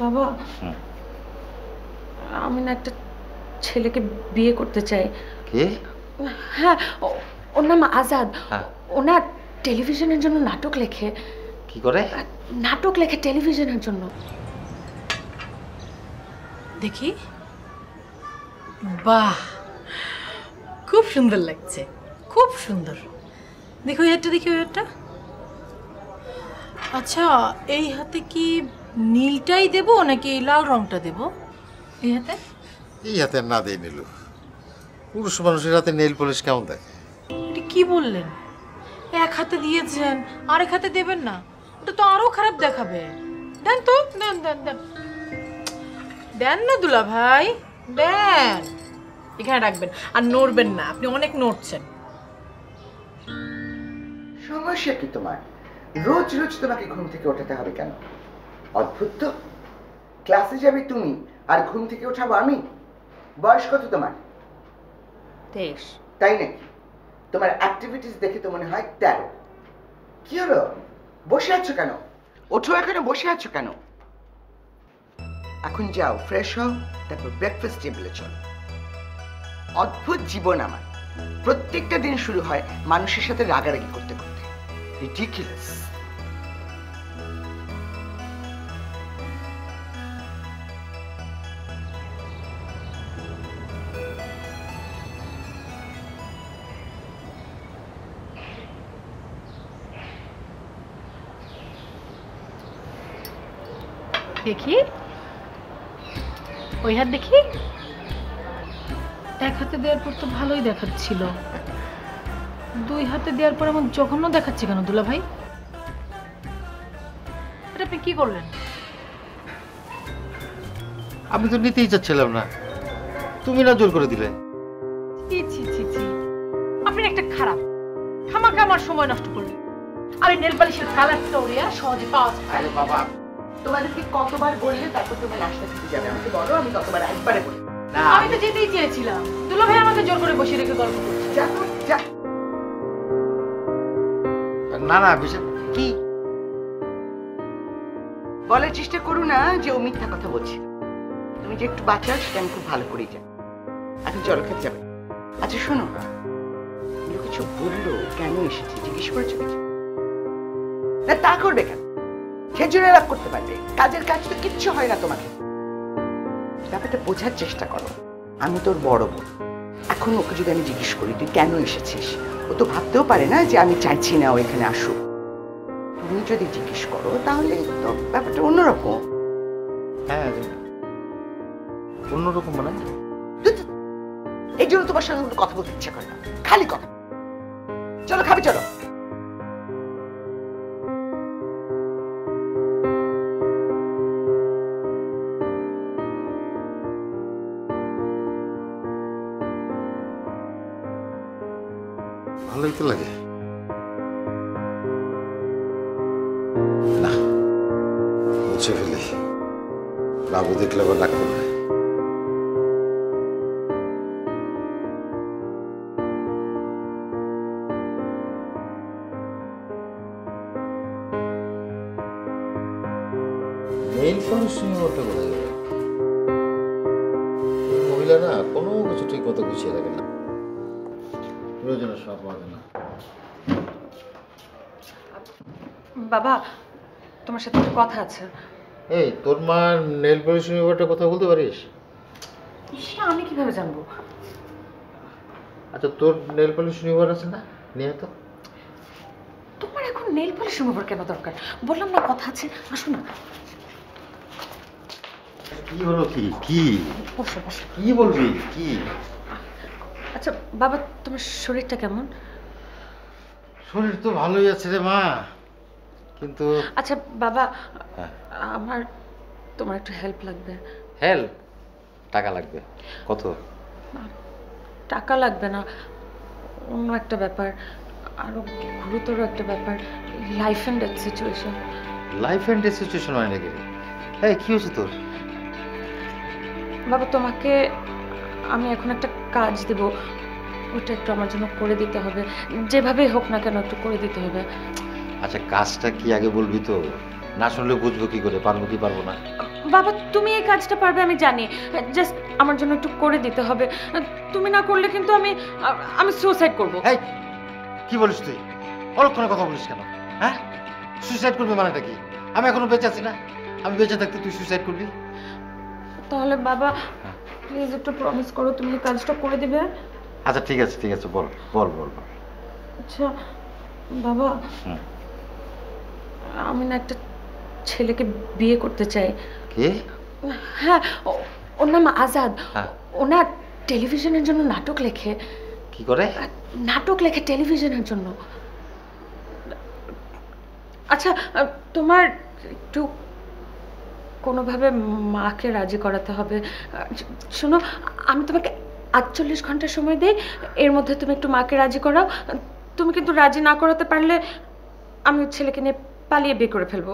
বাবা, আমি না একটা ছেলেকে বিয়ে করতে চাই। কে? হ্যাঁ, ওর নাম আজাদ। ও না টেলিভিশনের জন্য নাটক লেখে। কি করে? নাটক লেখে টেলিভিশনের জন্য। দেখি, বাহ, খুব সুন্দর লাগছে, খুব সুন্দর। দেখো এই হাতটা, দেখি ওই হাতটা। আচ্ছা, এই হাতে কি নীলটাই দেবো নাকি এই লাল রংটা দেবো? এই হাতে? এই হাতে না দেই নীলু, পুরুষ মানুষের হাতে নেল পলিশ কেমন দেখে? এটা কি বললেন? এক হাতে দিয়েছেন, আরেক হাতে দেবেন না, ওটা তো আরো খারাপ দেখাবে। দেন তো, দেন দেন দেন দেন না দুলা ভাই, দেন। এখানে রাখবেন আর নড়বেন না, আপনি অনেক নড়ছেন। সমস্যা কি তোমার? রোজ রোজ তোমাকে ঘুম থেকে ওঠাতে হবে কেন? অদ্ভুত তো, ক্লাসে যাবে তুমি আর ঘুম থেকে ওঠাবো আমি? বয়স কত তোমার? 23। তাই নাকি? তোমার অ্যাক্টিভিটিস দেখে তো মনে হয় 13। কি হলো, বসে আছো কেন? ওঠো, এখানে বসে আছো কেন? এখন যাও, ফ্রেশ হও, তারপর ব্রেকফাস্ট টেবিলে চলো। অদ্ভুত জীবন আমার, প্রত্যেকটা দিন শুরু হয় মানুষের সাথে রাগারাগি করতে করতে। রিডিকুলাস। দেখি ওই হাত, দেখি। এক হাতে দেওয়ার পর তো ভালোই দেখাচ্ছিল, দুই হাতে দেওয়ার পর এমন জঘন্য দেখাচ্ছে কেন দুলা ভাই? এটা আপনি কি করলেন? আমি তো নিতেই চাচ্ছিলাম না, তুমি না জোর করে দিলে। ছি ছি ছি ছি, আপনি একটা খারাপ, খামাখা আমার সময় নষ্ট করলেন। আর এই নেল পালিশের কালারটা ওরে সহজে পাওয়া যায়। আরে বাবা, তোমাদেরকে কতবার বললে তারপর তুমি নাস্তা খেতে যাবে? আমাকে বলো, আমি ততবার একবারে বলি। আমি তো যেতেই চেয়েছিলাম, দুলা ভাই আমাকে জোর করে বসিয়ে রেখে গল্প করছে। যা তো, যা। না না, বিষয় কি? বলার চেষ্টা করো না যে ও মিথ্যা কথা বলছে। তুমি যে একটু বাচ্চা সেটা আমি খুব ভালো করেই জানি। এখন চলো, খেতে যাবে। আচ্ছা শোনো, কিছু বললো কেন এসেছে জিজ্ঞেস করেছো কিছু? না তা করবে কেন? খেজুরে লাভ করতে পারবে, কাজের কাজ তো কিচ্ছু হয় না তোমাকে। ব্যাপারটা বোঝার চেষ্টা করো। আমি তোর বড় বোন, এখন ওকে যদি আমি জিজ্ঞেস করি তুই কেন এসেছিস, ও তো ভাবতেও পারে না যে আমি চাইছি না ও এখানে আসুক। তুমি যদি জিজ্ঞেস করো তাহলে তো ব্যাপারটা অন্যরকম। হ্যাঁ, অন্যরকম মানে? এই জন্য তোমার সঙ্গে কথা বলতে ইচ্ছা করে না, খালি কথা। চলো খাবে, চলো। ভালোই তো লাগে না, মুছে ফেলি, বাবু দেখলে আবার ডাক করবে। মেইল ফাংশন ওটা বোঝা যাবে। মহিলা না কোনো কিছু ঠিক মতো গুছিয়ে রাখে না, প্রয়োজনে সব পাবে না। বাবা, তোমার সাথে একটা কথা আছে। এই তোর মা নেল পলিশ ব্যাপারটা কথা বলতে পারিস? সেটা আমি কিভাবে জানবো? আচ্ছা, তোর নেল পলিশ রিমুভার আছে না? নিয়ে তো। তোমার এখন নেল পলিশ রিমুভার কেন দরকার? বললাম না কথা আছে, আসো না। কি হলো? কি কি বসো বসো। কি বলবি? কি? আচ্ছা বাবা, তোমার শরীরটা কেমন? শরীর তো ভালোই আছে রে মা, কিন্তু আচ্ছা বাবা, আমার তোমার একটু হেল্প লাগবে। হেল্প? টাকা লাগবে? কত? টাকা লাগবে না, অন্য একটা ব্যাপার, আরো গুরুতর একটা ব্যাপার। Life and death situation. Life and death situation হয় নাকি? এই কি হয়েছে তোর? বাবা, তোমাকে আমি এখন একটা কাজ দেব, ওটা একটু আমার জন্য করে দিতে হবে, যেভাবেই হোক না কেন একটু করে দিতে হবে। আচ্ছা, কাজটা কি আগে বলবি তো? না শুনলে বুঝবো কি করে, পারবো কি পারবো না? বাবা তুমি এই কাজটা পারবে আমি জানি, জাস্ট আমার জন্য একটু করে দিতে হবে। তুমি না করলে কিন্তু আমি সুসাইড করব। এই কি বলিস তুই? অলক্ষণে কথা বলিস কেন? হ্যাঁ, সুইসাইড করবি মানেটা কি? আমি এখনো বেঁচে আছি না? আমি বেঁচে থাকতে তুই সুইসাইড করবি? তাহলে বাবা প্লিজ একটু প্রমিস করো তুমি এই কাজটা করে দিবে। আচ্ছা ঠিক আছে ঠিক আছে, বল বল বল বল। আচ্ছা বাবা, আমি না একটা ছেলেকে বিয়ে করতে চাই। কে? হ্যাঁ, ওর নাম আজাদ। হ্যাঁ। ও না টেলিভিশনের জন্য নাটক লেখে। কি করে? নাটক লেখে টেলিভিশনের জন্য। আচ্ছা তোমার একটু কোনোভাবে মাকে রাজি করাতে হবে। শোনো, আমি তোমাকে 48 ঘন্টা সময় দিই, এর মধ্যে তুমি একটু মাকে রাজি করাও। তুমি কিন্তু রাজি না করাতে পারলে আমি ওই ছেলেকে নিয়ে পালিয়ে বিয়ে করে ফেলবো।